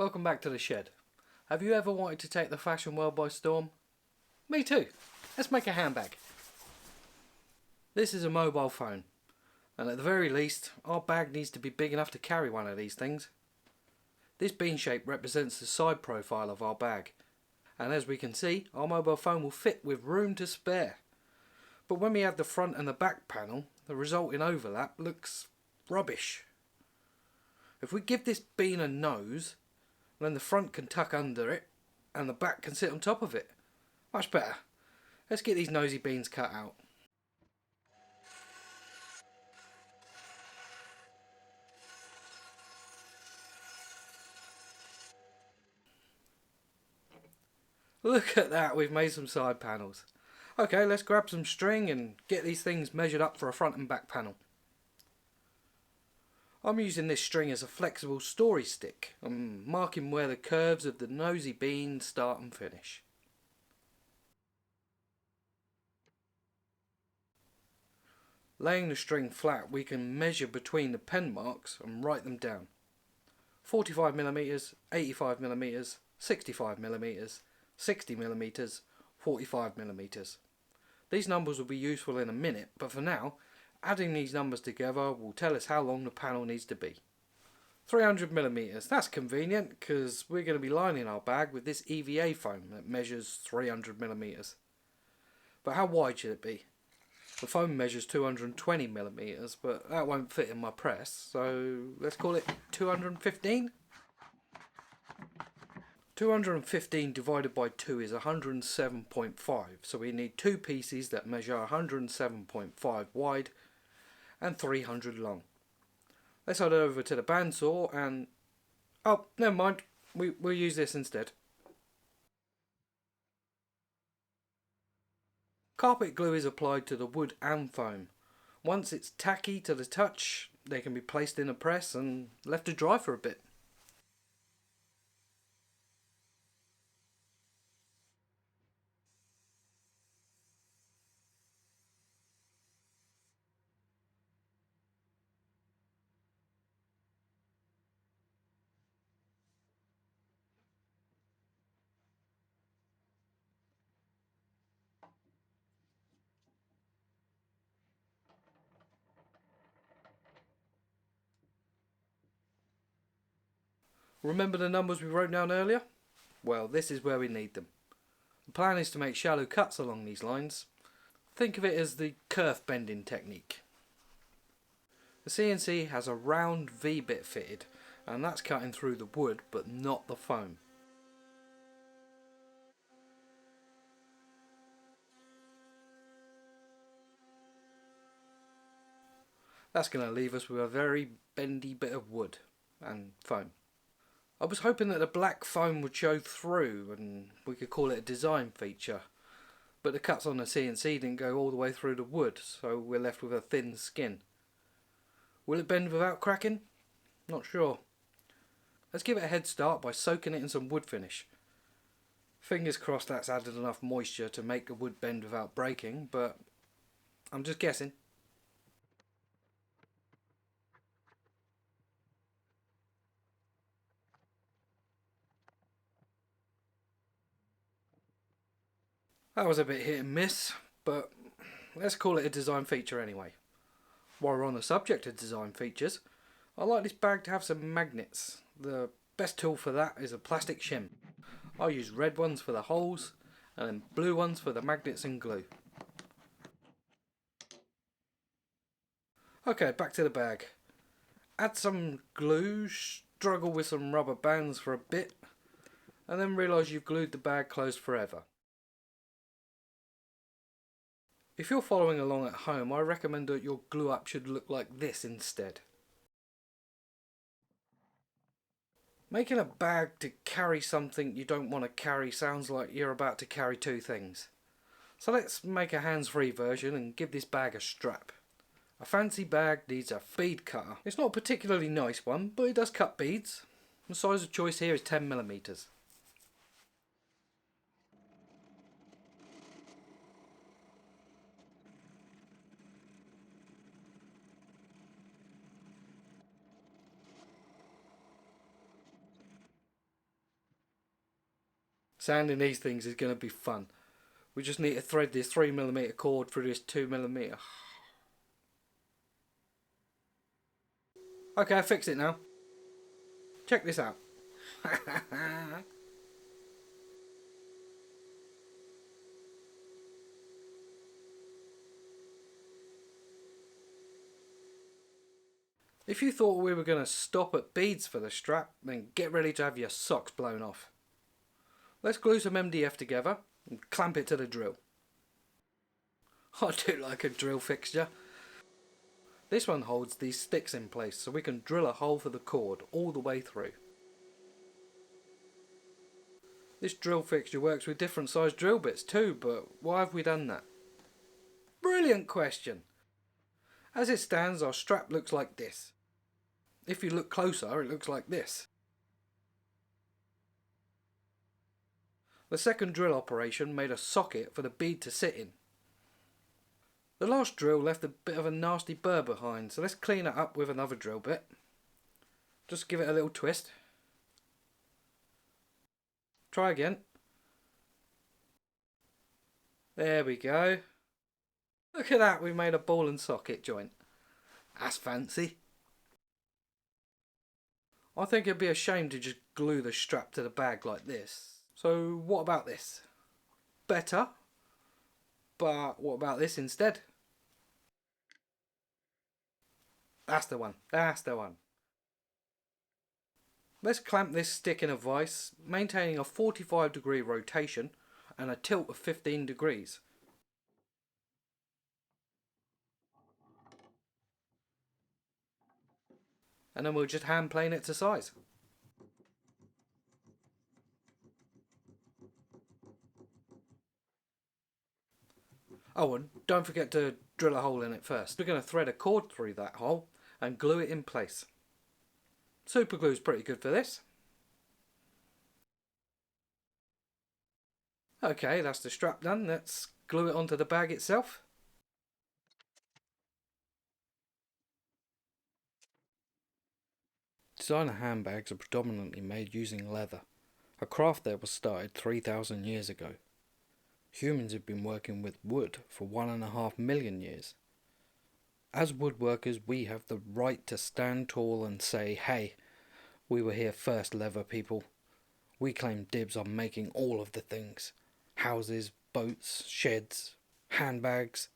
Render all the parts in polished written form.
Welcome back to the shed. Have you ever wanted to take the fashion world by storm? Me too. Let's make a handbag. This is a mobile phone, and at the very least, our bag needs to be big enough to carry one of these things. This bean shape represents the side profile of our bag, and as we can see, our mobile phone will fit with room to spare. But when we add the front and the back panel, the resulting overlap looks rubbish. If we give this bean a nose, then the front can tuck under it and the back can sit on top of it. Much better. Let's get these nosy beans cut out. Look at that, we've made some side panels. Okay, let's grab some string and get these things measured up for a front and back panel. I'm using this string as a flexible story stick. I'm marking where the curves of the nosy bean start and finish. Laying the string flat, we can measure between the pen marks and write them down. 45mm, 85mm, 65mm, 60mm, 45mm. These numbers will be useful in a minute, but for now, adding these numbers together will tell us how long the panel needs to be. 300mm, that's convenient because we're going to be lining our bag with this EVA foam that measures 300mm. But how wide should it be? The foam measures 220mm, but that won't fit in my press, so let's call it 215? 215 divided by 2 is 107.5, so we need two pieces that measure 107.5 wide and 300 long. Let's head over to the bandsaw and... oh, never mind, we'll use this instead. Carpet glue is applied to the wood and foam. Once it's tacky to the touch, they can be placed in a press and left to dry for a bit. Remember the numbers we wrote down earlier? Well, this is where we need them. The plan is to make shallow cuts along these lines. Think of it as the kerf bending technique. The CNC has a round V-bit fitted, and that's cutting through the wood but not the foam. That's going to leave us with a very bendy bit of wood and foam. I was hoping that the black foam would show through and we could call it a design feature, but the cuts on the CNC didn't go all the way through the wood, so we're left with a thin skin. Will it bend without cracking? Not sure. Let's give it a head start by soaking it in some wood finish. Fingers crossed that's added enough moisture to make the wood bend without breaking, but I'm just guessing. That was a bit hit and miss, but let's call it a design feature anyway. While we're on the subject of design features, I like this bag to have some magnets. The best tool for that is a plastic shim. I use red ones for the holes and then blue ones for the magnets and glue. Okay, back to the bag. Add some glue, struggle with some rubber bands for a bit, and then realise you've glued the bag closed forever. If you're following along at home, I recommend that your glue up should look like this instead. Making a bag to carry something you don't want to carry sounds like you're about to carry two things. So let's make a hands-free version and give this bag a strap. A fancy bag needs a bead cutter. It's not a particularly nice one, but it does cut beads. The size of choice here is 10mm. Sanding these things is going to be fun. We just need to thread this 3mm cord through this 2mm. Okay, I fixed it now. Check this out. If you thought we were going to stop at beads for the strap, then get ready to have your socks blown off. Let's glue some MDF together and clamp it to the drill. I do like a drill fixture. This one holds these sticks in place so we can drill a hole for the cord all the way through. This drill fixture works with different sized drill bits too, but why have we done that? Brilliant question! As it stands, our strap looks like this. If you look closer, it looks like this. The second drill operation made a socket for the bead to sit in. The last drill left a bit of a nasty burr behind, so let's clean it up with another drill bit. Just give it a little twist. Try again. There we go. Look at that, we made a ball and socket joint. That's fancy. I think it'd be a shame to just glue the strap to the bag like this. So what about this? Better, but what about this instead? That's the one, that's the one. Let's clamp this stick in a vise, maintaining a 45-degree rotation and a tilt of 15 degrees. And then we'll just hand plane it to size. Oh, and don't forget to drill a hole in it first. We're going to thread a cord through that hole and glue it in place. Super glue is pretty good for this. Okay, that's the strap done. Let's glue it onto the bag itself. Designer handbags are predominantly made using leather, a craft that was started 3,000 years ago. Humans have been working with wood for 1.5 million years. As woodworkers, we have the right to stand tall and say, hey, we were here first, leather people. We claim dibs on making all of the things. Houses, boats, sheds, handbags.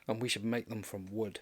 And we should make them from wood.